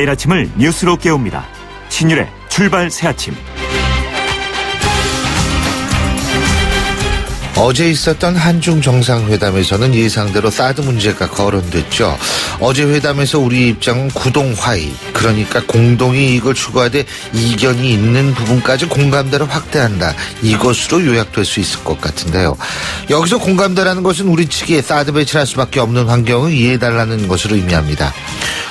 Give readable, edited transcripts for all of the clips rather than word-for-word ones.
매일 아침을 뉴스로 깨웁니다. 신율의 출발 새아침. 어제 있었던 한중 정상회담에서는 예상대로 사드 문제가 거론됐죠. 어제 회담에서 우리 입장은 구동화의, 그러니까 공동의 이익을 추구하되 이견이 있는 부분까지 공감대를 확대한다, 이것으로 요약될 수 있을 것 같은데요. 여기서 공감대라는 것은 우리 측에 사드 배치를 할 수밖에 없는 환경을 이해해달라는 것을 의미합니다.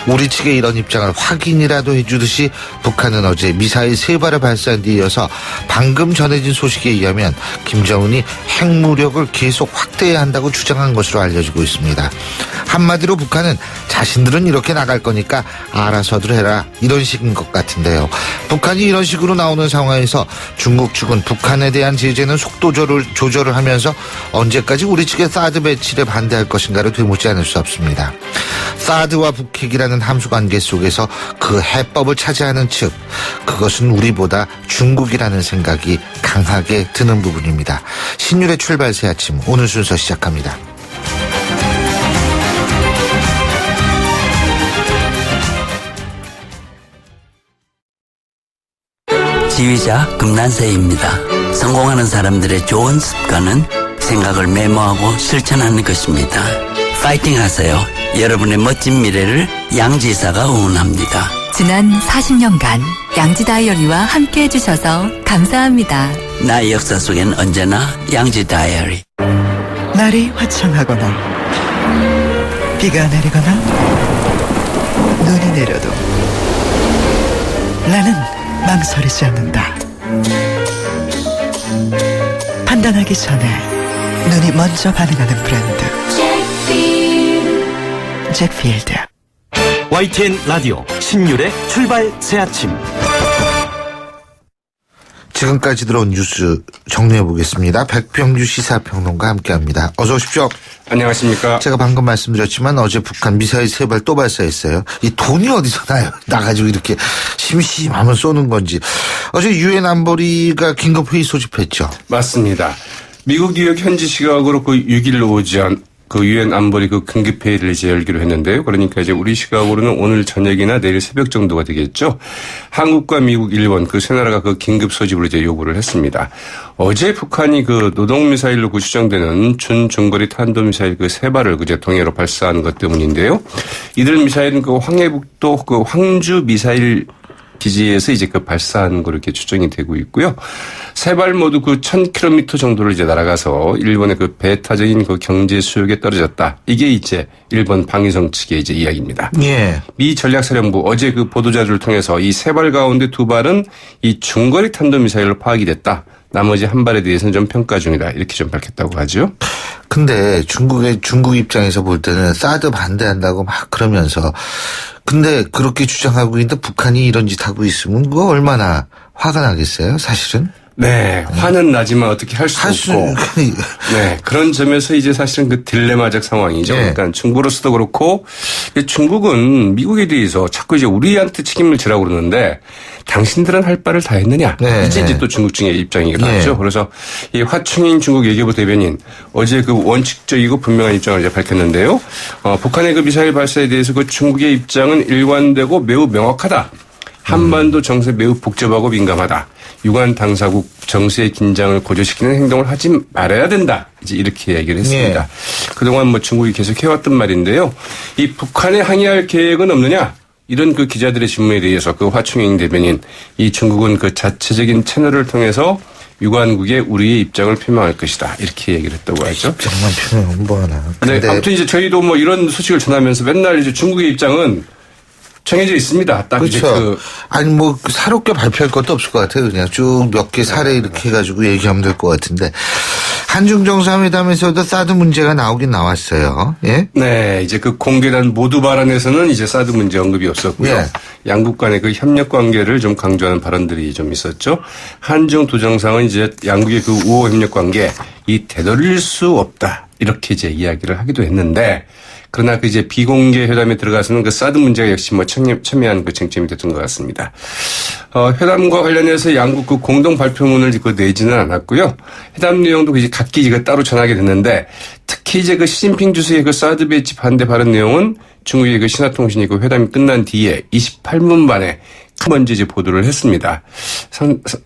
우리 측의 이런 입장을 확인이라도 해주듯이 북한은 어제 미사일 3발을 발사한 뒤에 이어서 방금 전해진 소식에 의하면 김정은이 핵무력을 계속 확대해야 한다고 주장한 것으로 알려지고 있습니다. 한마디로 북한은 자신들은 이렇게 나갈 거니까 알아서들 해라, 이런 식인 것 같은데요. 북한이 이런 식으로 나오는 상황에서 중국 측은 북한에 대한 제재는 속도 조절을 하면서 언제까지 우리 측의 사드 배치를 반대할 것인가를 되묻지 않을 수 없습니다. 사드와 북핵이라는 함수관계 속에서 그 해법을 차지하는 측, 그것은 우리보다 중국이라는 생각이 강하게 드는 부분입니다. 신율의 출발 새 아침, 오늘 순서 시작합니다. 지휘자 금난세입니다. 성공하는 사람들의 좋은 습관은 생각을 메모하고 실천하는 것입니다. 파이팅 하세요. 여러분의 멋진 미래를 양지사가 응원합니다. 지난 40년간 양지 다이어리와 함께 해주셔서 감사합니다. 나의 역사 속엔 언제나 양지 다이어리. 날이 화창하거나 비가 내리거나 눈이 내려도 나는 망설이지 않는다. 판단하기 전에 눈이 먼저 반응하는 브랜드 잭필드. YTN 라디오 신율의 출발 새아침. 지금까지 들어온 뉴스 정리해보겠습니다. 백병규 시사평론가 함께합니다. 어서 오십시오. 안녕하십니까. 제가 방금 말씀드렸지만 어제 북한 미사일 3발 또 발사했어요. 이 돈이 어디서 나가지고 이렇게 심심하면 쏘는 건지. 어제 유엔 안보리가 긴급회의 소집했죠. 맞습니다. 미국 뉴욕 현지 시각으로 그 6일 오전 그 유엔 안보리 그 긴급회의를 이제 열기로 했는데요. 그러니까 이제 우리 시각으로는 오늘 저녁이나 내일 새벽 정도가 되겠죠. 한국과 미국, 일본 그 세 나라가 그 긴급 소집을 이제 요구를 했습니다. 어제 북한이 그 노동미사일로 그 추정되는 준중거리 탄도미사일 그 3발을 그제 동해로 발사한 것 때문인데요. 이들 미사일은 그 황해북도 그 황주 미사일 기지에서 이제 그 발사한 거 이렇게 추정이 되고 있고요. 3발 모두 그 1000km 정도를 이제 날아가서 일본의 그 배타적인 그 경제 수역에 떨어졌다. 이게 이제 일본 방위성 측의 이제 이야기입니다. 예. 미 전략사령부 어제 그 보도자료를 통해서 이 3발 가운데 2발은 이 중거리 탄도미사일로 파악이 됐다. 나머지 1발에 대해서는 좀 평가 중이다. 이렇게 좀 밝혔다고 하죠. 근데 중국 입장에서 볼 때는 사드 반대한다고 막 그러면서, 근데 그렇게 주장하고 있는데 북한이 이런 짓 하고 있으면 그거 얼마나 화가 나겠어요, 사실은? 네, 화는 나지만 어떻게 할 수 없고. 네, 그런 점에서 이제 사실은 그 딜레마적 상황이죠. 네. 그러니까 중국으로서도 그렇고, 중국은 미국에 대해서 자꾸 이제 우리한테 책임을 지라고 그러는데, 당신들은 할 바를 다 했느냐? 네. 이제 또 중국 측의 입장이 네. 나죠. 그래서 이 화충인 중국 외교부 대변인 어제 그 원칙적이고 분명한 입장을 이제 밝혔는데요. 북한의 그 미사일 발사에 대해서 그 중국의 입장은 일관되고 매우 명확하다. 한반도 정세 매우 복잡하고 민감하다. 유관 당사국 정세의 긴장을 고조시키는 행동을 하지 말아야 된다. 이제 이렇게 얘기를 했습니다. 네. 그동안 뭐 중국이 계속 해왔던 말인데요. 이 북한에 항의할 계획은 없느냐? 이런 그 기자들의 질문에 대해서 그 화충인 대변인, 이 중국은 그 자체적인 채널을 통해서 유관국에 우리의 입장을 표명할 것이다. 이렇게 얘기를 했다고 하죠. 입장만 표명은 뭐하나. 네, 아무튼 이제 저희도 뭐 이런 소식을 전하면서 맨날 이제 중국의 입장은 정해져 있습니다. 딱 그렇죠. 이제 아니 뭐 새롭게 발표할 것도 없을 것 같아요. 그냥 쭉 몇 개 사례 이렇게 해가지고 얘기하면 될 것 같은데. 한중 정상회담에서도 사드 문제가 나오긴 나왔어요. 예? 네, 이제 그 공개된 모두 발언에서는 이제 사드 문제 언급이 없었고요. 예. 양국 간의 그 협력 관계를 좀 강조하는 발언들이 좀 있었죠. 한중 두 정상은 이제 양국의 그 우호 협력 관계 이 되돌릴 수 없다. 이렇게 이제 이야기를 하기도 했는데, 그러나 그 이제 비공개 회담에 들어가서는 그 사드 문제가 역시 뭐 첨예한 그 쟁점이 됐던 것 같습니다. 회담과 관련해서 양국 그 공동 발표문을 그 내지는 않았고요. 회담 내용도 이제 각기 따로 전하게 됐는데, 특히 이제 그 시진핑 주석의 그 사드 배치 반대 발언 내용은 중국의 그 신화통신이 그 회담이 끝난 뒤에 28분 만에 먼저 이제 보도를 했습니다.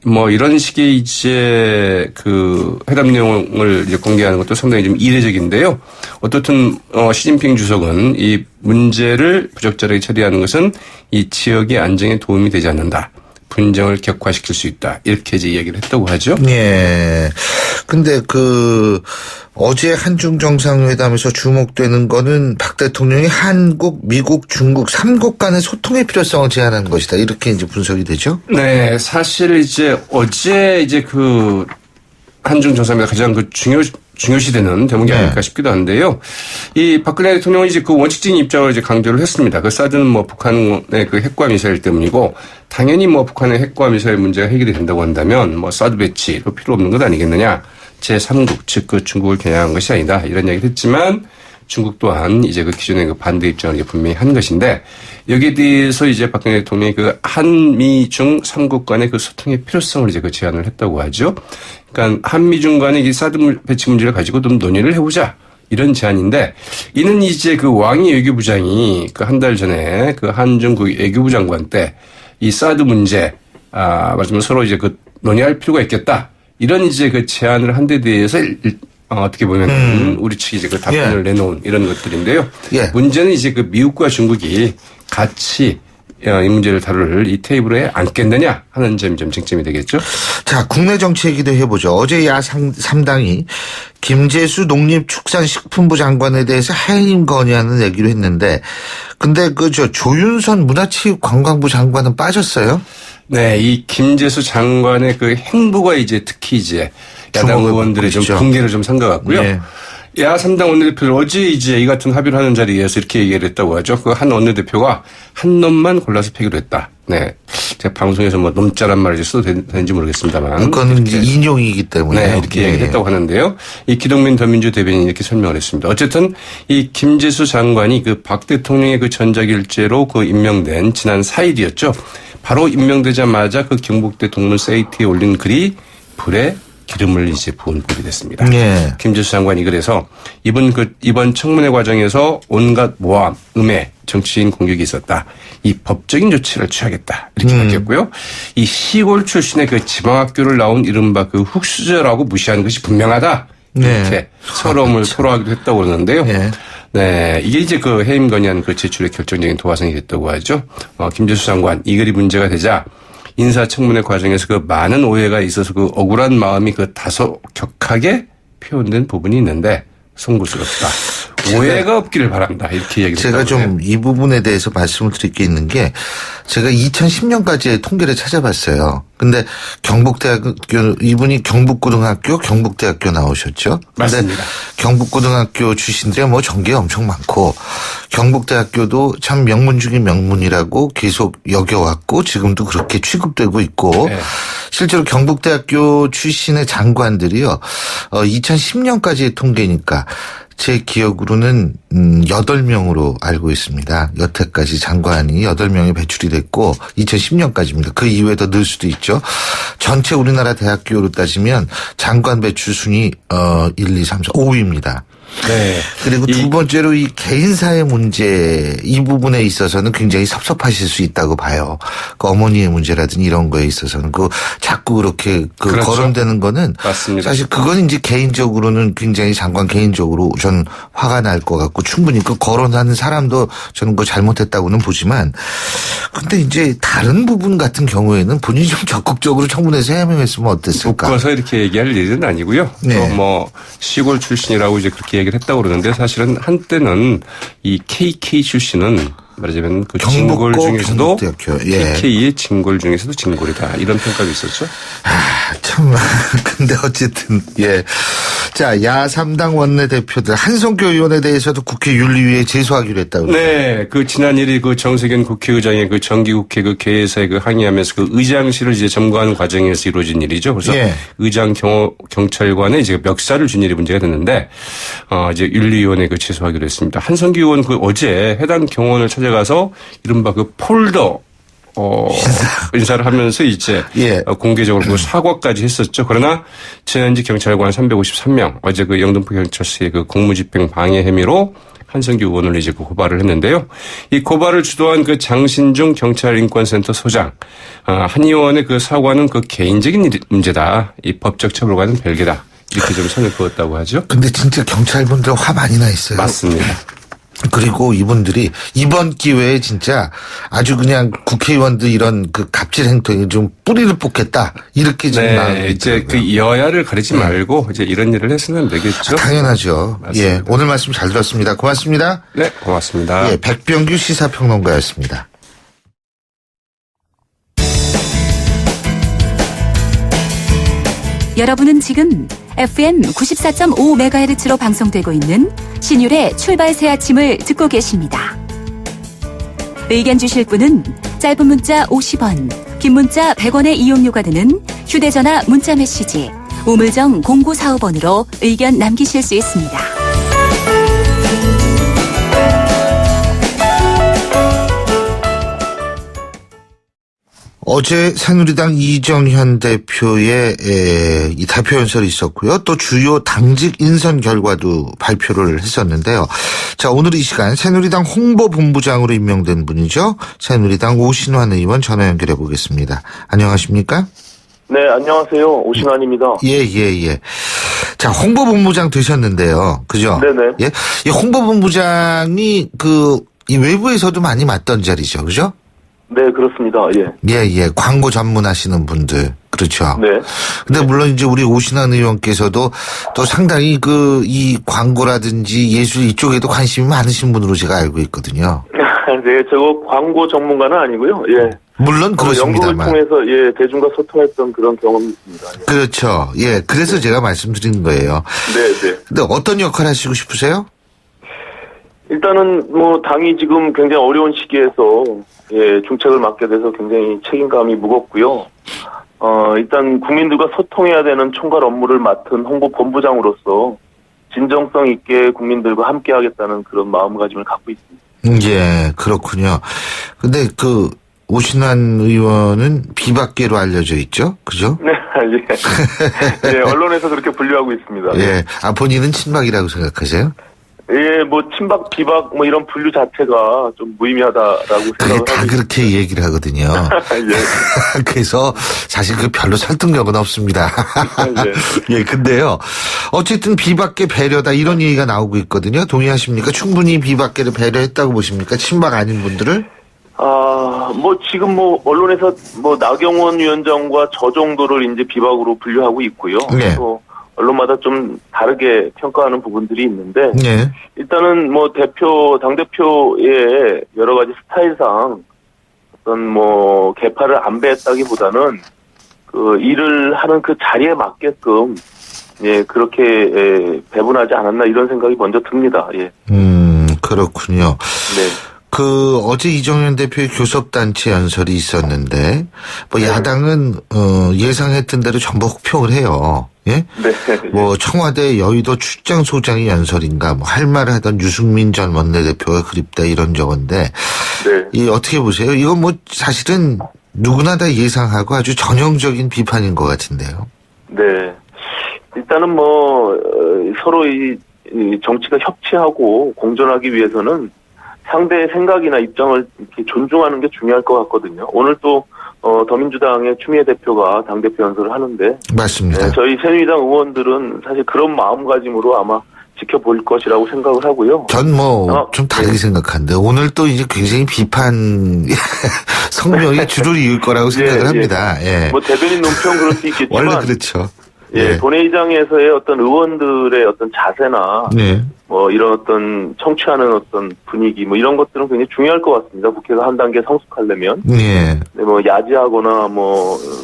뭐 이런 식의 이제 그 회담 내용을 이제 공개하는 것도 상당히 좀 이례적인데요. 어떻든 시진핑 주석은 이 문제를 부적절하게 처리하는 것은 이 지역의 안정에 도움이 되지 않는다. 분쟁을 격화시킬 수 있다. 이렇게 이제 얘기를 했다고 하죠. 예. 근데 어제 한중 정상회담에서 주목되는 거는 박 대통령이 한국, 미국, 중국 3국 간의 소통의 필요성을 제안한 것이다. 이렇게 이제 분석이 되죠. 네. 사실 이제 어제 이제 그 한중 정상회담 가장 그 중요시되는 대목이 아닐까 싶기도 한데요. 이 박근혜 대통령이 이제 그 원칙적인 입장을 이제 강조를 했습니다. 그 사드는 뭐 북한의 그 핵과 미사일 때문이고 당연히 뭐 북한의 핵과 미사일 문제가 해결이 된다고 한다면 뭐 사드 배치도 필요 없는 것 아니겠느냐. 제3국 즉 그 중국을 겨냥한 것이 아니다. 이런 얘기를 했지만 중국 또한 이제 그 기존의 그 반대 입장을 분명히 한 것인데 여기에 대해서 이제 박근혜 대통령이 그 한미중 3국 간의 그 소통의 필요성을 이제 그 제안을 했다고 하죠. 그러니까 한미중 간의 이 사드 배치 문제를 가지고 좀 논의를 해보자. 이런 제안인데 이는 이제 그 왕이 외교부장이 그 한 달 전에 그 한중 그 외교부 장관 때 이 사드 문제 말하자면 서로 이제 그 논의할 필요가 있겠다. 이런 이제 그 제안을 한 데 대해서 어떻게 보면 우리 측이 이제 그 답변을 내놓은 이런 것들인데요. 문제는 이제 그 미국과 중국이 같이 이 문제를 다룰 이 테이블에 앉겠느냐 하는 점이 좀 쟁점이 되겠죠. 자, 국내 정치 얘기도 해보죠. 어제 야 3당이 김재수 농림축산식품부 장관에 대해서 해임 건의하는 얘기를 했는데 근데 조윤선 문화체육관광부 장관은 빠졌어요? 네, 이 김재수 장관의 그 행보가 이제 특히 이제 야당 의원들의 좀 분개를 좀 산 것 같고요. 네. 야 3당 원내대표들 어제 이제 이 같은 합의를 하는 자리에서 이렇게 얘기를 했다고 하죠. 그 한 원내대표가 한 놈만 골라서 폐기를 했다. 네. 제가 방송에서 뭐 놈자란 말을 써도 되는지 모르겠습니다만. 그건 인용이기 때문에. 네. 이렇게 얘기를 했다고 하는데요. 이 기동민 더민주 대변인이 이렇게 설명을 했습니다. 어쨌든 이 김재수 장관이 그 박 대통령의 그 전작일제로 그 임명된 지난 4일이었죠. 바로 임명되자마자 그 경북대 동문 사이트에 올린 글이 불에 기름을 이제 부은 꼴이 됐습니다. 김재수 장관이 그래서 이번 청문회 과정에서 온갖 모함, 음해, 정치인 공격이 있었다. 이 법적인 조치를 취하겠다. 이렇게 밝혔고요. 이 시골 출신의 그 지방학교를 나온 이른바 그 흑수저라고 무시하는 것이 분명하다. 이렇게 서러움을 토로하기도 했다고 그러는데요. 네. 이게 이제 그 해임 건의안 그 제출의 결정적인 도화선이 됐다고 하죠. 김재수 장관 이 글이 문제가 되자 인사청문회 과정에서 그 많은 오해가 있어서 그 억울한 마음이 그 다소 격하게 표현된 부분이 있는데 송구스럽다. 오해가 없기를 바란다. 이렇게 얘기를 제가 좀 이 부분에 대해서 말씀을 드릴 게 있는 게 제가 2010년까지의 통계를 찾아봤어요. 근데 경북대학교 이분이 경북고등학교 경북대학교 나오셨죠? 맞습니다. 경북고등학교 출신들이 뭐 전개가 엄청 많고 경북대학교도 참 명문 중에 명문이라고 계속 여겨왔고 지금도 그렇게 취급되고 있고 실제로 경북대학교 출신의 장관들이요. 2010년까지의 통계니까 제 기억으로는 8명으로 알고 있습니다. 여태까지 장관이 8명이 배출이 됐고 2010년까지입니다. 그 이후에 더 늘 수도 있죠. 전체 우리나라 대학교로 따지면 장관 배출 순위 1, 2, 3, 4, 5위입니다. 네. 그리고 두 번째로 이 개인사의 문제 이 부분에 있어서는 굉장히 섭섭하실 수 있다고 봐요. 그 어머니의 문제라든지 이런 거에 있어서는 자꾸 그렇게 그렇죠. 거론되는 거는 맞습니다. 사실 그건 이제 개인적으로는 굉장히 장관 개인적으로 전 화가 날 것 같고 충분히 그 거론하는 사람도 저는 그거 잘못했다고는 보지만 근데 이제 다른 부분 같은 경우에는 본인이 좀 적극적으로 청문회에서 해명했으면 어땠을까? 묶어서 이렇게 얘기할 일은 아니고요. 또 뭐 시골 출신이라고 이제 그렇게 얘기를 했다고 그러는데 사실은 한때는 이 KK 출신은 말하자면 그 진골 중에서도 KK의 진골 중에서도 진골이다. 이런 평가도 있었죠. 참 근데 어쨌든 자, 야 3당 원내대표들 한성교 의원에 대해서도 국회 윤리위에 제소하기로 했다고. 네. 그 지난 1일 그 정세균 국회의장의 그 정기국회 그 개회사에 그 항의하면서 그 의장실을 이제 점거하는 과정에서 이루어진 일이죠. 그래서 의장 경찰관에 이제 멱살을 준 일이 문제가 됐는데 이제 윤리위원회 그 제소하기로 했습니다. 한성규 의원 그 어제 해당 경호원을 찾아가서 이른바 그 폴더 인사를 하면서 이제 공개적으로 그 사과까지 했었죠. 그러나 지난주 경찰관 353명 어제 그 영등포 경찰서의 그 공무집행 방해 혐의로 한성규 의원을 이제 고발을 했는데요. 이 고발을 주도한 그 장신중 경찰인권센터 소장, 한 의원의 그 사과는 그 개인적인 문제다. 이 법적 처벌과는 별개다. 이렇게 좀 선을 그었다고 하죠. 근데 진짜 경찰분들 화 많이 나 있어요. 맞습니다. 그리고 이분들이 이번 기회에 진짜 아주 그냥 국회의원들 이런 그 갑질 행동에 좀 뿌리를 뽑겠다. 이렇게 지금 네, 이제 그 여야를 가리지 말고 이제 이런 일을 했으면 안 되겠죠. 당연하죠. 맞습니다. 예, 오늘 말씀 잘 들었습니다. 고맙습니다. 네, 고맙습니다. 예, 백병규 시사평론가였습니다. 여러분은 지금 FM 94.5MHz로 방송되고 있는 신율의 출발 새 아침을 듣고 계십니다. 의견 주실 분은 짧은 문자 50원, 긴 문자 100원의 이용료가 드는 휴대전화 문자 메시지 우물정 0945번으로 의견 남기실 수 있습니다. 어제 새누리당 이정현 대표의 이 대표 연설이 있었고요. 또 주요 당직 인선 결과도 발표를 했었는데요. 자, 오늘 이 시간 새누리당 홍보본부장으로 임명된 분이죠. 새누리당 오신환 의원 전화 연결해 보겠습니다. 안녕하십니까? 네, 안녕하세요. 오신환입니다. 예. 자, 홍보본부장 되셨는데요. 그죠? 네네. 예. 이 홍보본부장이 이 외부에서도 많이 맡던 자리죠. 그죠? 네, 그렇습니다. 예. 예. 광고 전문하시는 분들. 그렇죠. 네. 근데 물론 이제 우리 오신환 의원께서도 또 상당히 이 광고라든지 예술 이쪽에도 관심이 많으신 분으로 제가 알고 있거든요. 네, 저거 광고 전문가는 아니고요. 예. 물론 그렇습니다만. 연극을 통해서 대중과 소통했던 그런 경험이 있습니다. 예. 그렇죠. 예. 그래서 제가 말씀드린 거예요. 네. 근데 어떤 역할 하시고 싶으세요? 일단은 당이 지금 굉장히 어려운 시기에서 중책을 맡게 돼서 굉장히 책임감이 무겁고요. 일단 국민들과 소통해야 되는 총괄 업무를 맡은 홍보본부장으로서 진정성 있게 국민들과 함께하겠다는 그런 마음가짐을 갖고 있습니다. 예, 그렇군요. 근데 오신환 의원은 비박계로 알려져 있죠? 그죠? 네, 예. 언론에서 그렇게 분류하고 있습니다. 예. 본인은 친박이라고 생각하세요? 예, 친박, 비박, 이런 분류 자체가 좀 무의미하다라고 생각을 다 하고 그렇게 있습니다. 얘기를 하거든요. 예. 그래서 사실 별로 설득력은 없습니다. 예, 근데요. 어쨌든 비박계 배려다 이런 얘기가 나오고 있거든요. 동의하십니까? 충분히 비박계를 배려했다고 보십니까? 친박 아닌 분들을? 지금 언론에서 나경원 위원장과 저 정도를 이제 비박으로 분류하고 있고요. 네. 또 언론마다 좀 다르게 평가하는 부분들이 있는데 네. 일단은 당대표의 여러 가지 스타일상 어떤 계파를 안 배했다기보다는 일을 하는 그 자리에 맞게끔 그렇게 배분하지 않았나 이런 생각이 먼저 듭니다. 예. 그렇군요. 네. 어제 이정현 대표의 교섭단체 연설이 있었는데, 야당은, 예상했던 대로 전부 혹평을 해요. 예? 네. 청와대 여의도 출장소장이 연설인가, 할 말을 하던 유승민 전 원내대표가 그립다 이런 저건데, 네. 어떻게 보세요? 이건 사실은 누구나 다 예상하고 아주 전형적인 비판인 것 같은데요. 네. 일단은 서로 이 정치가 협치하고 공존하기 위해서는 상대의 생각이나 입장을 이렇게 존중하는 게 중요할 것 같거든요. 오늘 또 더민주당의 추미애 대표가 당대표 연설을 하는데 맞습니다. 저희 새누리당 의원들은 사실 그런 마음가짐으로 아마 지켜볼 것이라고 생각을 하고요. 전 좀 다르게 생각하는데 오늘 또 이제 굉장히 비판 성명이 줄을 이을 거라고 생각을 합니다. 예. 대변인 논평 그럴 수 있겠지만 원래 그렇죠. 본회의장에서의 어떤 의원들의 어떤 자세나 이런 어떤 청취하는 어떤 분위기 이런 것들은 굉장히 중요할 것 같습니다. 국회가 한 단계 성숙하려면 야지하거나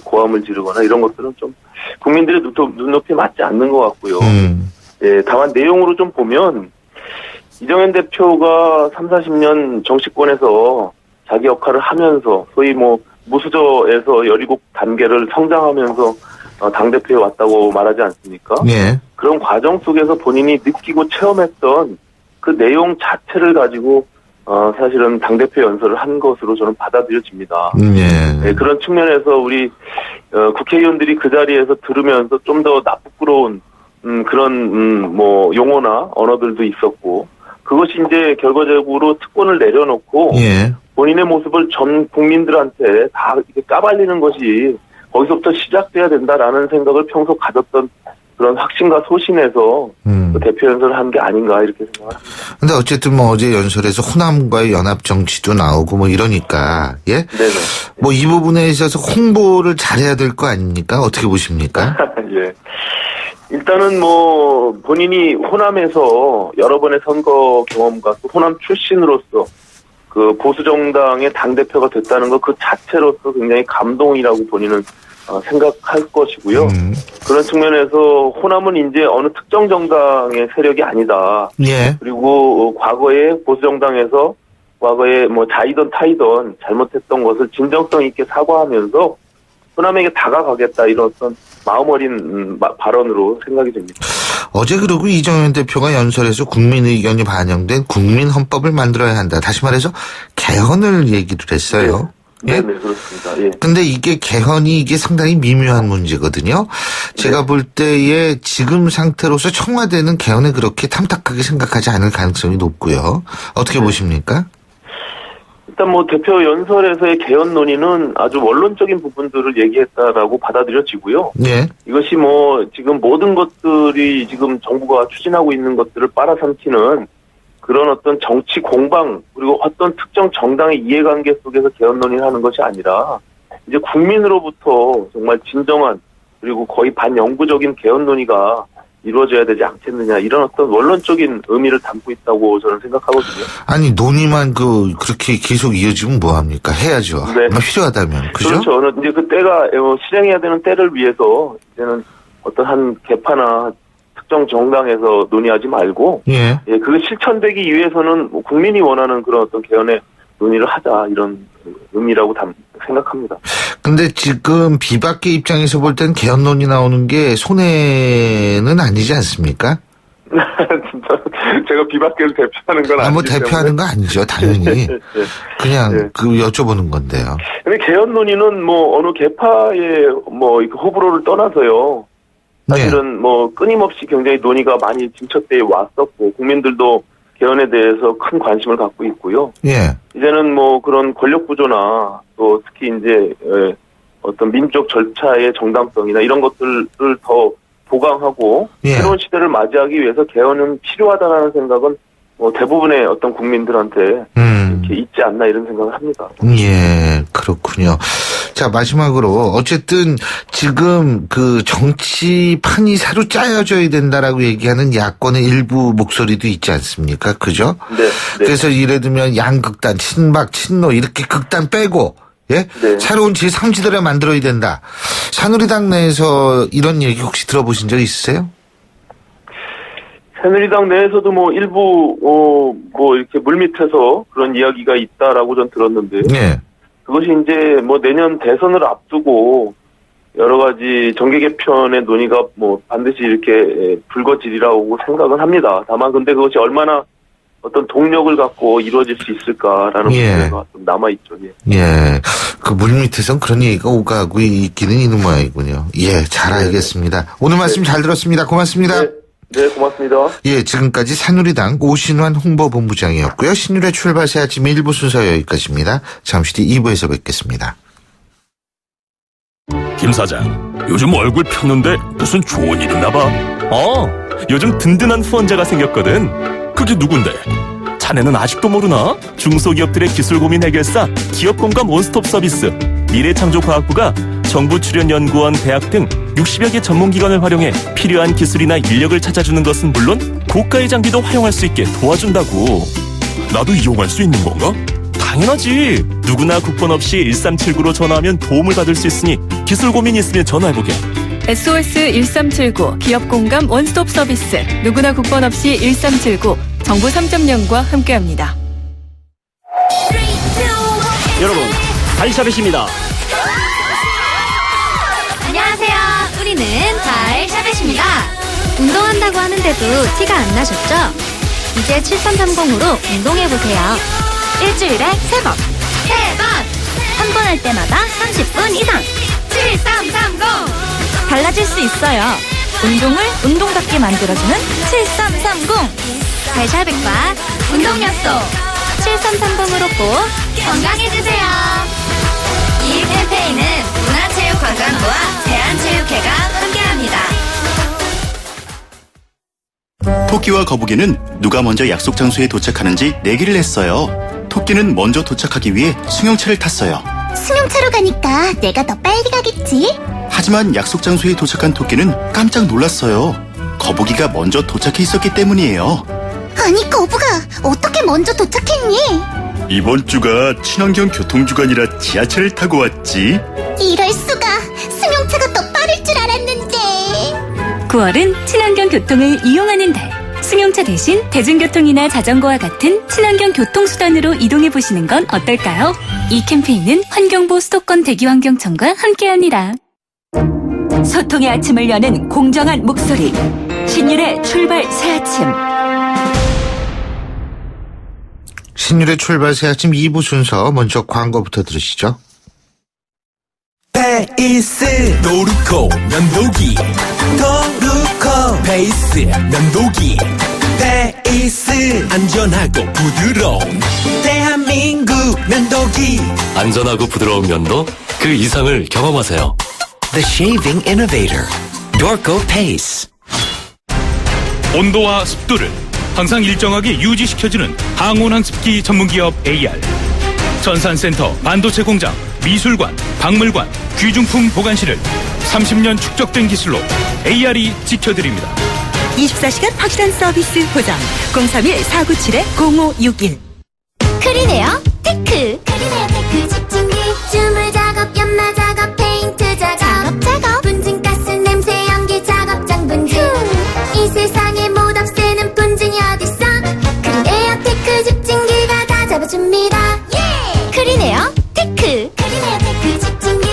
고함을 지르거나 이런 것들은 좀 국민들의 눈높이에 맞지 않는 것 같고요. 다만 내용으로 좀 보면 이정현 대표가 30-40년 정치권에서 자기 역할을 하면서 소위 무수저에서 17단계를 성장하면서 당대표에 왔다고 말하지 않습니까? 네. 그런 과정 속에서 본인이 느끼고 체험했던 그 내용 자체를 가지고 사실은 당대표 연설을 한 것으로 저는 받아들여집니다. 네, 그런 측면에서 우리 국회의원들이 그 자리에서 들으면서 좀 더 나쁘끄러운 그런 용어나 언어들도 있었고 그것이 이제 결과적으로 특권을 내려놓고 예. 본인의 모습을 전 국민들한테 다 이렇게 까발리는 것이 거기서부터 시작돼야 된다라는 생각을 평소 가졌던 그런 확신과 소신에서 그 대표 연설을 한 게 아닌가 이렇게 생각합니다. 근데 어쨌든 뭐 어제 연설에서 호남과의 연합 정치도 나오고 뭐 이러니까 예? 네네. 뭐 이 부분에 있어서 홍보를 잘해야 될 거 아닙니까? 어떻게 보십니까? 예. 일단은 뭐 본인이 호남에서 여러 번의 선거 경험과 또 호남 출신으로서 그 보수 정당의 당 대표가 됐다는 것 그 자체로서 굉장히 감동이라고 본인은 생각할 것이고요. 그런 측면에서 호남은 이제 어느 특정 정당의 세력이 아니다. 예. 그리고 과거에 보수 정당에서 과거에 뭐 자이던 타이던 잘못했던 것을 진정성 있게 사과하면서 호남에게 다가가겠다 이런 어떤 마음 어린 발언으로 생각이 됩니다. 어제 그리고 이정현 대표가 연설에서 국민 의견이 반영된 국민 헌법을 만들어야 한다. 다시 말해서 개헌을 얘기를 했어요. 네, 예? 네, 그렇습니다. 예. 근데 이게 개헌이 이게 상당히 미묘한 문제거든요. 제가 볼 때에 지금 상태로서 청와대는 개헌에 그렇게 탐탁하게 생각하지 않을 가능성이 높고요. 어떻게 보십니까? 일단 뭐 대표 연설에서의 개헌 논의는 아주 원론적인 부분들을 얘기했다라고 받아들여지고요. 네. 이것이 뭐 지금 모든 것들이 지금 정부가 추진하고 있는 것들을 빨아삼키는 그런 어떤 정치 공방 그리고 어떤 특정 정당의 이해관계 속에서 개헌 논의를 하는 것이 아니라 이제 국민으로부터 정말 진정한 그리고 거의 반영구적인 개헌 논의가 이루어져야 되지 않겠느냐 이런 어떤 원론적인 의미를 담고 있다고 저는 생각하거든요. 아니 논의만 그렇게 계속 이어지면 뭐 합니까? 해야죠. 네. 필요하다면 그죠? 그렇죠. 이제 그 때가 실행해야 되는 때를 위해서 이제는 어떤 한 개파나 특정 정당에서 논의하지 말고 예. 예, 그게 실천되기 위해서는 뭐 국민이 원하는 그런 어떤 개헌의 논의를 하자 이런 의미라고 생각합니다. 근데 지금 비박계 입장에서 볼 땐 개헌 논의 나오는 게 손해는 아니지 않습니까? 진짜 제가 비박계를 대표하는 건 아니기 뭐 대표하는 거 아니죠, 당연히. 그냥 여쭤보는 건데요. 근데 개헌 논의는 뭐 어느 개파의 뭐 호불호를 떠나서요. 사실은 뭐 끊임없이 굉장히 논의가 많이 진척돼 왔었고 국민들도 개헌에 대해서 큰 관심을 갖고 있고요. 예. 이제는 뭐 그런 권력 구조나 또 특히 이제 어떤 민족 절차의 정당성이나 이런 것들을 더 보강하고 새로운 시대를 맞이하기 위해서 개헌은 필요하다라는 생각은 뭐 대부분의 어떤 국민들한테 이렇게 있지 않나 이런 생각을 합니다. 예, 그렇군요. 자, 마지막으로 어쨌든 지금 그 정치판이 새로 짜여져야 된다라고 얘기하는 야권의 일부 목소리도 있지 않습니까? 그죠? 네. 그래서 예를 들면 양극단, 친박, 친노 이렇게 극단 빼고 예? 네. 새로운 제3지대를 만들어야 된다. 새누리당 내에서 이런 얘기 혹시 들어보신 적 있으세요? 새누리당 내에서도 뭐 일부 뭐 이렇게 물밑에서 그런 이야기가 있다라고 전 들었는데 네. 그것이 이제 뭐 내년 대선을 앞두고 여러 가지 정계 개편의 논의가 뭐 반드시 이렇게 불거지리라고 생각은 합니다. 다만 근데 그것이 얼마나 어떤 동력을 갖고 이루어질 수 있을까라는 문제가 좀 남아있죠. 예. 그 물밑에선 그런 얘기가 오가고 있기는 있는 모양이군요. 예, 잘 알겠습니다. 오늘 말씀 잘 들었습니다. 고맙습니다. 네, 고맙습니다. 예, 지금까지 새누리당 오신환 홍보본부장이었고요. 신율의 출발새 아침 1부 순서 여기까지입니다. 잠시 뒤 2부에서 뵙겠습니다. 김 사장, 요즘 얼굴 폈는데 무슨 좋은 일 있나 봐. 요즘 든든한 후원자가 생겼거든. 그게 누군데? 자네는 아직도 모르나? 중소기업들의 기술 고민 해결사 기업공감 원스톱 서비스 미래창조과학부가 정부 출연연구원, 대학 등 60여 개 전문기관을 활용해 필요한 기술이나 인력을 찾아주는 것은 물론 고가의 장비도 활용할 수 있게 도와준다고. 나도 이용할 수 있는 건가? 당연하지. 누구나 국번 없이 1379로 전화하면 도움을 받을 수 있으니 기술 고민이 있으면 전화해보게. SOS 1379 기업공감 원스톱 서비스 누구나 국번 없이 1379 정부 3.0과 함께합니다. 여러분, 달샤벳입니다. 안녕하세요. 우리는 달샤벳입니다. 운동한다고 하는데도 티가 안 나셨죠? 이제 7330으로 운동해보세요. 일주일에 3번. 3번! 한 번 할 때마다 30분 이상. 7330! 달라질 수 있어요. 운동을 운동답게 만들어주는 7330. 달샤벳과 운동약속 7330으로 꼭 건강해주세요. 이 캠페인은 문화체육관광부와 대한체육회가 함께합니다. 토끼와 거북이는 누가 먼저 약속 장소에 도착하는지 내기를 했어요. 토끼는 먼저 도착하기 위해 승용차를 탔어요. 승용차로 가니까 내가 더 빨리 가겠지? 하지만 약속 장소에 도착한 토끼는 깜짝 놀랐어요. 거북이가 먼저 도착해 있었기 때문이에요. 아니 거북아, 어떻게 먼저 도착했니? 이번 주가 친환경 교통주간이라 지하철을 타고 왔지. 이럴 수가, 승용차가 더 빠를 줄 알았는데. 9월은 친환경 교통을 이용하는 달. 승용차 대신 대중교통이나 자전거와 같은 친환경 교통수단으로 이동해보시는 건 어떨까요? 이 캠페인은 환경부 수도권 대기환경청과 함께합니다. 소통의 아침을 여는 공정한 목소리. 신율의 출발 새아침. 신율의 출발 새아침 2부 순서 먼저 광고부터 들으시죠. 페이스 노루코 면도기 도루코 페이스 면도기 페이스 안전하고 부드러운 대한민국 면도기 안전하고 부드러운 면도 그 이상을 경험하세요. The Shaving Innovator Dorco Pace. 온도와 습도를 항상 일정하게 유지시켜주는 항온환습기 전문기업 AR. 전산센터, 반도체 공장, 미술관, 박물관, 귀중품 보관실을 30년 축적된 기술로 AR이 지켜드립니다. 24시간 확실한 서비스 보장 031-497-0561. 크리네어 테크. 크리네어 테크 집중기 주물 작업, 연마 작업, 페인트 작업, 분진가스 냄새 연기 작업장 분진. 이 세상에 못 없애는 분진이 어딨어. 크리네어 테크 집중기가 다 잡아줍니다. 예! 크리네어 테크. 크리네어 테크 집중기.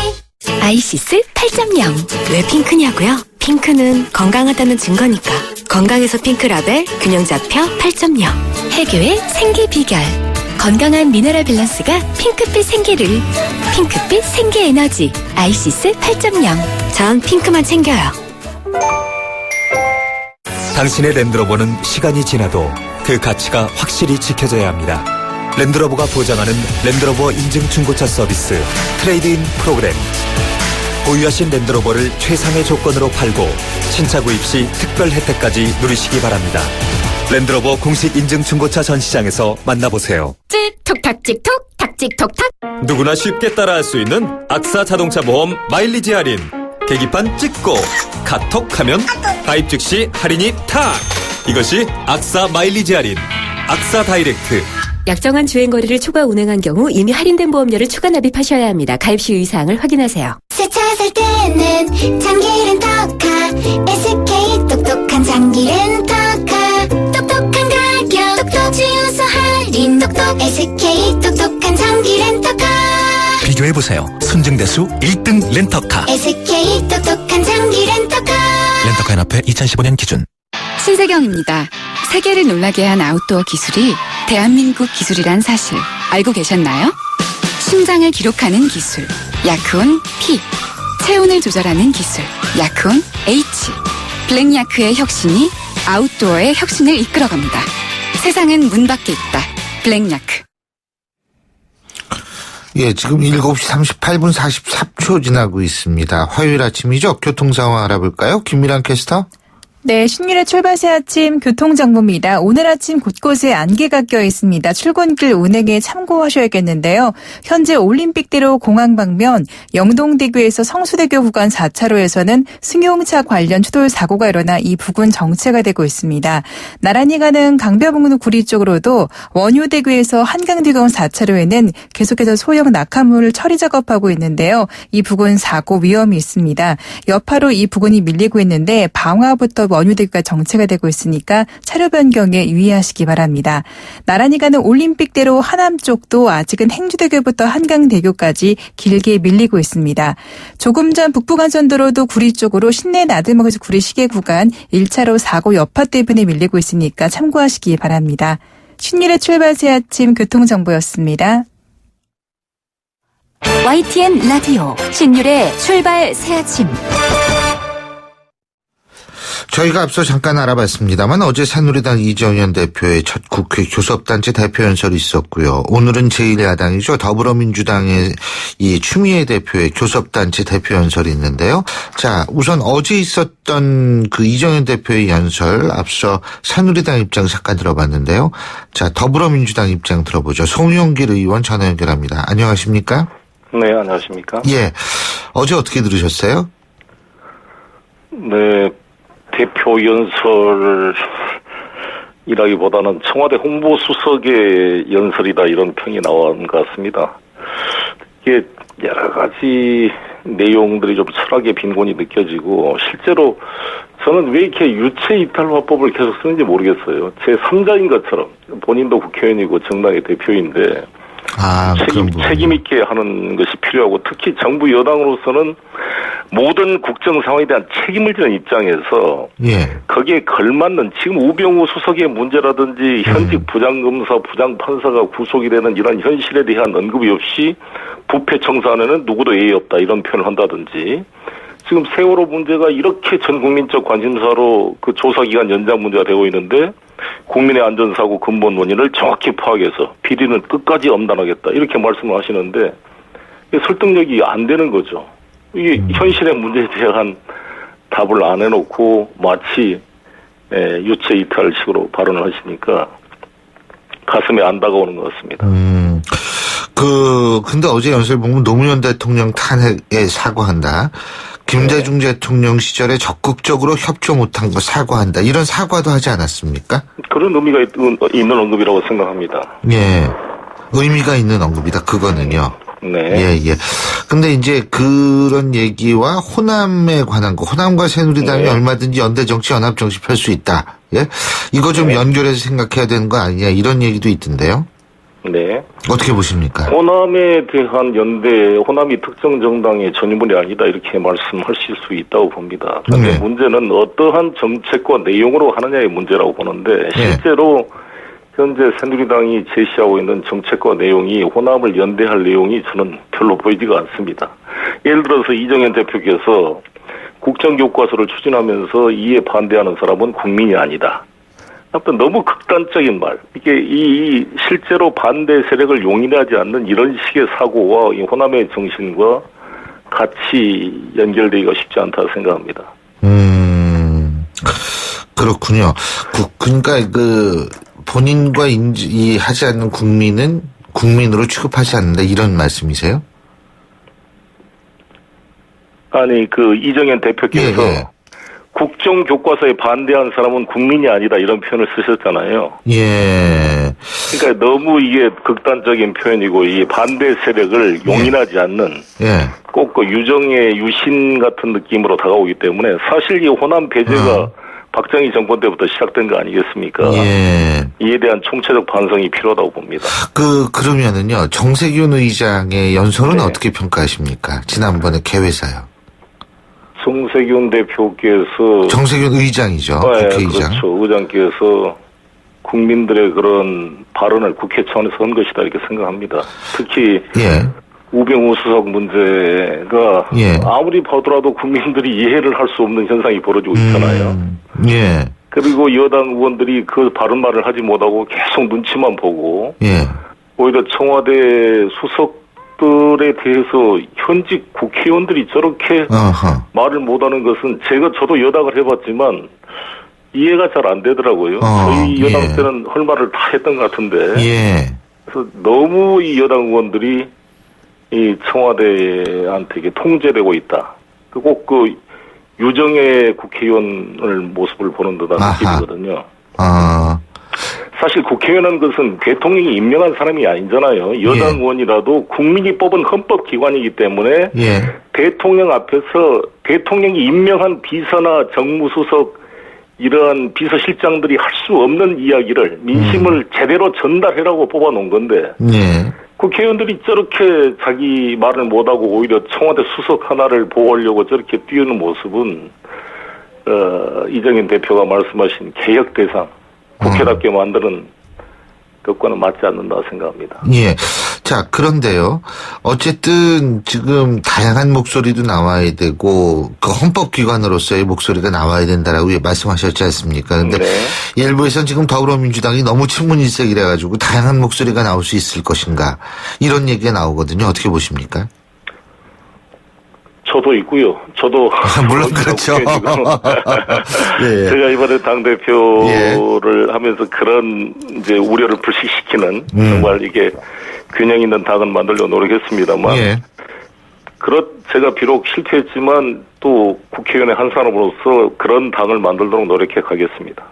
아이시스 8.0. 왜 핑크냐고요? 핑크는 건강하다는 증거니까. 건강에서 핑크라벨 균형잡혀 8.0. 해교의 생기 비결. 건강한 미네랄 밸런스가 핑크빛 생기를. 핑크빛 생기 에너지. 아이시스 8.0. 전 핑크만 챙겨요. 당신의 랜드로버는 시간이 지나도 그 가치가 확실히 지켜져야 합니다. 랜드로버가 보장하는 랜드로버 인증 중고차 서비스 트레이드인 프로그램. 보유하신 랜드로버를 최상의 조건으로 팔고 신차 구입 시 특별 혜택까지 누리시기 바랍니다. 랜드로버 공식 인증 중고차 전시장에서 만나보세요. 틱톡 틱톡 탁틱톡탁. 누구나 쉽게 따라할 수 있는 악사 자동차 보험 마일리지 할인. 계기판 찍고 카톡하면 가입 즉시 할인이 탁! 이것이 악사 마일리지 할인. 악사 다이렉트. 약정한 주행거리를 초과 운행한 경우 이미 할인된 보험료를 추가 납입하셔야 합니다. 가입 시 유의사항을 확인하세요. 새 차 살 때는 장기 렌터카. SK 똑똑한 장기 렌터카. 똑똑한 가격, 똑똑 주유소 할인, 똑똑 SK 똑똑한 장기 렌터카. 비교해보세요. 순증대수 1등 렌터카. SK 똑똑한 장기 렌터카. 렌터카연합회 2015년 기준. 신세경입니다. 세계를 놀라게 한 아웃도어 기술이 대한민국 기술이란 사실 알고 계셨나요? 심장을 기록하는 기술 야크온 P, 체온을 조절하는 기술 야크온 H, 블랙야크의 혁신이 아웃도어의 혁신을 이끌어갑니다. 세상은 문 밖에 있다. 블랙야크. 예, 지금 7시 38분 44초 지나고 있습니다. 화요일 아침이죠. 교통 상황 알아볼까요? 김미란 캐스터. 네, 신율의 출발 새 아침 교통정보입니다. 오늘 아침 곳곳에 안개가 껴 있습니다. 출근길 운행에 참고하셔야겠는데요. 현재 올림픽대로 공항 방면 영동대교에서 성수대교 구간 4차로에서는 승용차 관련 추돌 사고가 일어나 이 부근 정체가 되고 있습니다. 나란히 가는 강변북로 구리 쪽으로도 원효대교에서 한강대교원 4차로에는 계속해서 소형 낙하물 처리 작업하고 있는데요. 이 부근 사고 위험이 있습니다. 여파로 이 부근이 밀리고 있는데 방화부터 원효대교가 정체가 되고 있으니까 차로 변경에 유의하시기 바랍니다. 나란히 가는 올림픽대로 하남 쪽도 아직은 행주대교부터 한강대교까지 길게 밀리고 있습니다. 조금 전 북부간선도로도 구리 쪽으로 신내 나들목에서 구리 시계 구간 1차로 사고 여파 때문에 밀리고 있으니까 참고하시기 바랍니다. 신율의 출발 새 아침 교통정보였습니다. YTN 라디오 신율의 출발 새 아침. 저희가 앞서 잠깐 알아봤습니다만 어제 새누리당 이정현 대표의 첫 국회 교섭단체 대표 연설이 있었고요. 오늘은 제1야당이죠. 더불어민주당의 이 추미애 대표의 교섭단체 대표 연설이 있는데요. 자, 우선 어제 있었던 그 이정현 대표의 연설 앞서 새누리당 입장 잠깐 들어봤는데요. 자, 더불어민주당 입장 들어보죠. 송영길 의원 전화 연결합니다. 안녕하십니까? 네, 안녕하십니까? 예. 어제 어떻게 들으셨어요? 네, 대표 연설이라기보다는 청와대 홍보수석의 연설이다 이런 평이 나온 것 같습니다. 이게 여러 가지 내용들이 좀 철학의 빈곤이 느껴지고 실제로 저는 왜 이렇게 유체이탈화법을 계속 쓰는지 모르겠어요. 제3자인 것처럼 본인도 국회의원이고 정당의 대표인데 책임 있게 하는 것이 필요하고 특히 정부 여당으로서는 모든 국정 상황에 대한 책임을 지는 입장에서 거기에 걸맞는 지금 우병우 수석의 문제라든지 현직 부장검사, 부장판사가 구속이 되는 이런 현실에 대한 언급이 없이 부패 청산에는 누구도 예의 없다 이런 표현을 한다든지 지금 세월호 문제가 이렇게 전 국민적 관심사로 그 조사기간 연장 문제가 되고 있는데 국민의 안전사고 근본 원인을 정확히 파악해서 비리는 끝까지 엄단하겠다 이렇게 말씀을 하시는데 설득력이 안 되는 거죠. 이게 현실의 문제에 대한 답을 안 해놓고 마치 유체 이탈식으로 발언을 하시니까 가슴에 안 다가오는 것 같습니다. 근데 어제 연설 보면 노무현 대통령 탄핵에 사과한다. 김대중 대통령 시절에 적극적으로 협조 못한 거 사과한다. 이런 사과도 하지 않았습니까? 그런 의미가 있는 언급이라고 생각합니다. 예. 의미가 있는 언급이다. 그거는요. 네. 예. 근데 이제 그런 얘기와 호남에 관한 거, 호남과 새누리당이 얼마든지 연대 정치, 연합 정치 펼 수 있다. 예. 이거 좀 연결해서 생각해야 되는 거 아니냐. 이런 얘기도 있던데요. 네. 어떻게 보십니까? 호남에 대한 연대, 호남이 특정 정당의 전유물이 아니다 이렇게 말씀하실 수 있다고 봅니다. 그런데 문제는 어떠한 정책과 내용으로 하느냐의 문제라고 보는데 실제로 현재 새누리당이 제시하고 있는 정책과 내용이 호남을 연대할 내용이 저는 별로 보이지가 않습니다. 예를 들어서 이정현 대표께서 국정교과서를 추진하면서 이에 반대하는 사람은 국민이 아니다. 아무튼 너무 극단적인 말. 이게 이 실제로 반대 세력을 용인하지 않는 이런 식의 사고와 이 호남의 정신과 같이 연결되기가 쉽지 않다 생각합니다. 그렇군요. 그러니까 본인과 하지 않는 국민은 국민으로 취급하지 않는다 이런 말씀이세요? 아니 이정현 대표께서 국정교과서에 반대한 사람은 국민이 아니다 이런 표현을 쓰셨잖아요. 예. 그러니까 너무 이게 극단적인 표현이고 이 반대 세력을 용인하지 않는 꼭 유정의 유신 같은 느낌으로 다가오기 때문에 사실 이 호남 배제가 박정희 정권 때부터 시작된 거 아니겠습니까? 이에 대한 총체적 반성이 필요하다고 봅니다. 그러면은요 정세균 의장의 연설은 어떻게 평가하십니까? 지난번에 개회사요. 정세균 대표께서 정세균 의장이죠. 국회의장. 그렇죠. 의장께서 국민들의 그런 발언을 국회 차원에서 한 것이다 이렇게 생각합니다. 특히 우병우 수석 문제가 아무리 봐더라도 국민들이 이해를 할 수 없는 현상이 벌어지고 있잖아요. 그리고 여당 의원들이 그 바른 말을 하지 못하고 계속 눈치만 보고 오히려 청와대 수석들에 대해서 현직 국회의원들이 저렇게 말을 못하는 것은 저도 여당을 해봤지만 이해가 잘 안 되더라고요. 저희 여당 때는 할 말을 다 했던 것 같은데 그래서 너무 이 여당 의원들이 이 청와대한테 이게 통제되고 있다. 꼭 유정의 국회의원을 모습을 보는 듯한 느낌이거든요. 사실 국회의원은 것은 대통령이 임명한 사람이 아니잖아요. 여당 의원이라도 국민이 뽑은 헌법기관이기 때문에 대통령 앞에서 대통령이 임명한 비서나 정무수석 이러한 비서실장들이 할 수 없는 이야기를 민심을 제대로 전달해라고 뽑아놓은 건데 국회의원들이 저렇게 자기 말을 못하고 오히려 청와대 수석 하나를 보호하려고 저렇게 뛰는 모습은 이정현 대표가 말씀하신 개혁 대상 국회답게 만드는 것과는 맞지 않는다 생각합니다. 자, 그런데요. 어쨌든 지금 다양한 목소리도 나와야 되고 그 헌법기관으로서의 목소리가 나와야 된다라고 말씀하셨지 않습니까? 그런데 일부에서는 지금 더불어민주당이 너무 친문일색이라 가지고 다양한 목소리가 나올 수 있을 것인가 이런 얘기가 나오거든요. 어떻게 보십니까? 저도 있고요. 저도 물론 그렇죠. 예. 제가 이번에 당 대표를 하면서 그런 이제 우려를 불식시키는 정말 이게 균형 있는 당을 만들려고 노력했습니다만, 제가 비록 실패했지만 또 국회의원의 한 사람으로서 그런 당을 만들도록 노력해 가겠습니다.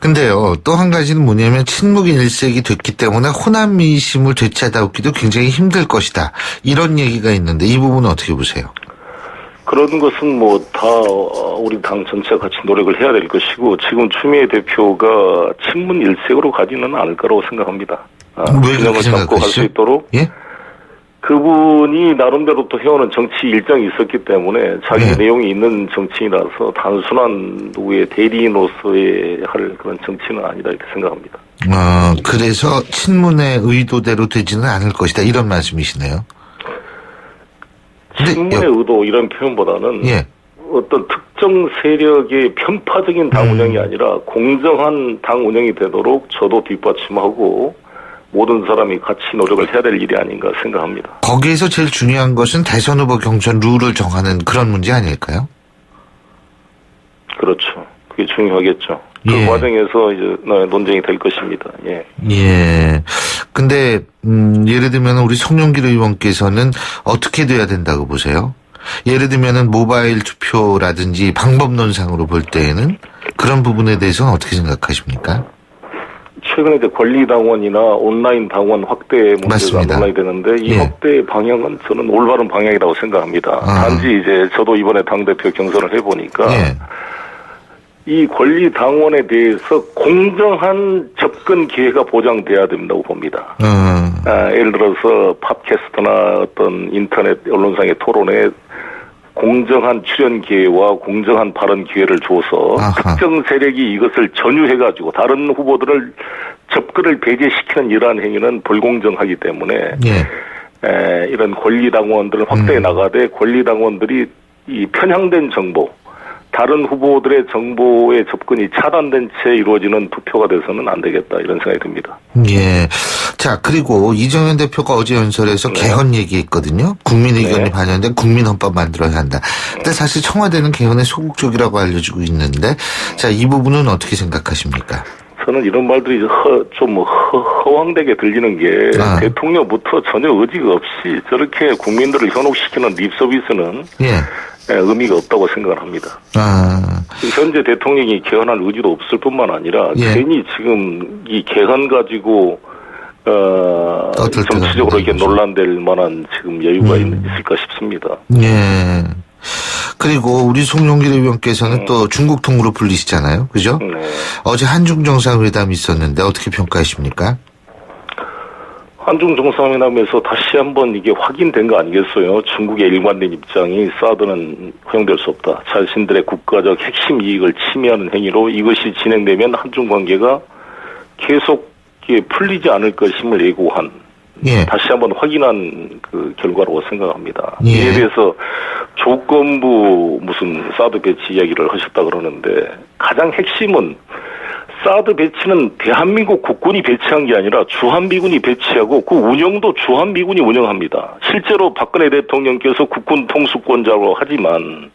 근데요, 또 한 가지는 뭐냐면 친묵인 일색이 됐기 때문에 호남 민심을 되찾아오기도 굉장히 힘들 것이다. 이런 얘기가 있는데 이 부분은 어떻게 보세요? 그런 것은 뭐 다 우리 당 전체가 같이 노력을 해야 될 것이고 지금 추미애 대표가 친문 일색으로 가지는 않을 거라고 생각합니다. 왜 그렇게 잡고 갈 수 있도록. 예? 그분이 나름대로 또 해오는 정치 일정이 있었기 때문에 자기 내용이 있는 정치인이라서 단순한 누구의 대리인으로서의 할 그런 정치는 아니다 이렇게 생각합니다. 그래서 친문의 의도대로 되지는 않을 것이다 이런 말씀이시네요. 친문의 의도 이런 표현보다는 어떤 특정 세력의 편파적인 당 운영이 아니라 공정한 당 운영이 되도록 저도 뒷받침하고 모든 사람이 같이 노력을 해야 될 일이 아닌가 생각합니다. 거기에서 제일 중요한 것은 대선 후보 경선 룰을 정하는 그런 문제 아닐까요? 그렇죠. 그게 중요하겠죠. 그 과정에서 이제 논쟁이 될 것입니다. 예. 근데 예를 들면 우리 송영길 의원께서는 어떻게 돼야 된다고 보세요? 예를 들면은 모바일 투표라든지 방법론상으로 볼 때에는 그런 부분에 대해서는 어떻게 생각하십니까? 최근에 이제 권리당원이나 온라인 당원 확대 문제가 논란이 되는데 이 확대 방향은 저는 올바른 방향이라고 생각합니다. 단지 이제 저도 이번에 당대표 경선을 해보니까 이 권리당원에 대해서 공정한 접근 기회가 보장돼야 된다고 봅니다. 예를 들어서 팟캐스트나 어떤 인터넷 언론상의 토론에 공정한 출연 기회와 공정한 발언 기회를 줘서 특정 세력이 이것을 전유해가지고 다른 후보들을 접근을 배제시키는 이러한 행위는 불공정하기 때문에 이런 권리당원들을 확대해 나가되 권리당원들이 이 편향된 정보, 다른 후보들의 정보의 접근이 차단된 채 이루어지는 투표가 돼서는 안 되겠다 이런 생각이 듭니다. 예. 자, 그리고 이정현 대표가 어제 연설에서 개헌 얘기했거든요. 국민 의견이 반영된 국민헌법 만들어야 한다. 근데 사실 청와대는 개헌에 소극적이라고 알려지고 있는데, 자, 이 부분은 어떻게 생각하십니까? 저는 이런 말들이 좀 허황되게 들리는 게 대통령부터 전혀 의지가 없이 저렇게 국민들을 현혹시키는 립 서비스는 의미가 없다고 생각을 합니다. 현재 대통령이 개헌할 의지도 없을 뿐만 아니라 괜히 지금 이 개헌 가지고 정치적으로 이게 논란될 만한 지금 여유가 있을까 싶습니다. 예. 그리고 우리 송영길 의원께서는 또 중국 통으로 불리시잖아요. 그죠? 어제 한중 정상회담이 있었는데 어떻게 평가하십니까? 한중 정상회담에서 다시 한번 이게 확인된 거 아니겠어요? 중국의 일관된 입장이 사드는 허용될 수 없다. 자신들의 국가적 핵심 이익을 침해하는 행위로 이것이 진행되면 한중 관계가 계속 풀리지 않을 것임을 예고한 다시 한번 확인한 그 결과라고 생각합니다. 이에 대해서 조건부 무슨 사드 배치 이야기를 하셨다 그러는데 가장 핵심은 사드 배치는 대한민국 국군이 배치한 게 아니라 주한미군이 배치하고 그 운영도 주한미군이 운영합니다. 실제로 박근혜 대통령께서 국군 통수권자로 하지만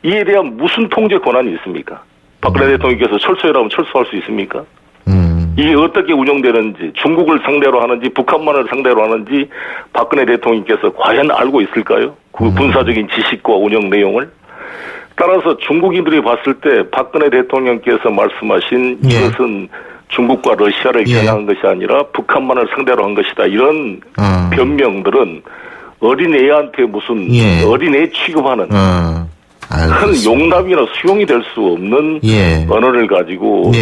이에 대한 무슨 통제 권한이 있습니까? 박근혜 대통령께서 철수해라면 철수할 수 있습니까? 이게 어떻게 운영되는지 중국을 상대로 하는지 북한만을 상대로 하는지 박근혜 대통령께서 과연 알고 있을까요? 그 군사적인 지식과 운영 내용을. 따라서 중국인들이 봤을 때 박근혜 대통령께서 말씀하신 이것은 중국과 러시아를 겨냥한 것이 아니라 북한만을 상대로 한 것이다. 이런 변명들은 어린애한테 무슨 어린애 취급하는 큰 용납이나 수용이 될 수 없는 언어를 가지고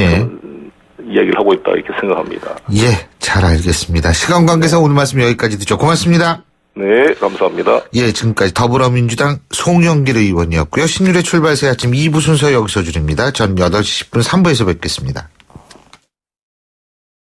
이야기를 하고 있다 이렇게 생각합니다. 예, 잘 알겠습니다. 시간 관계상 오늘 말씀 여기까지 듣죠. 고맙습니다. 네, 감사합니다. 예, 지금까지 더불어민주당 송영길 의원이었고요. 신율의 출발새 아침 2부 순서 여기서 줄입니다. 전 8시 10분 3부에서 뵙겠습니다.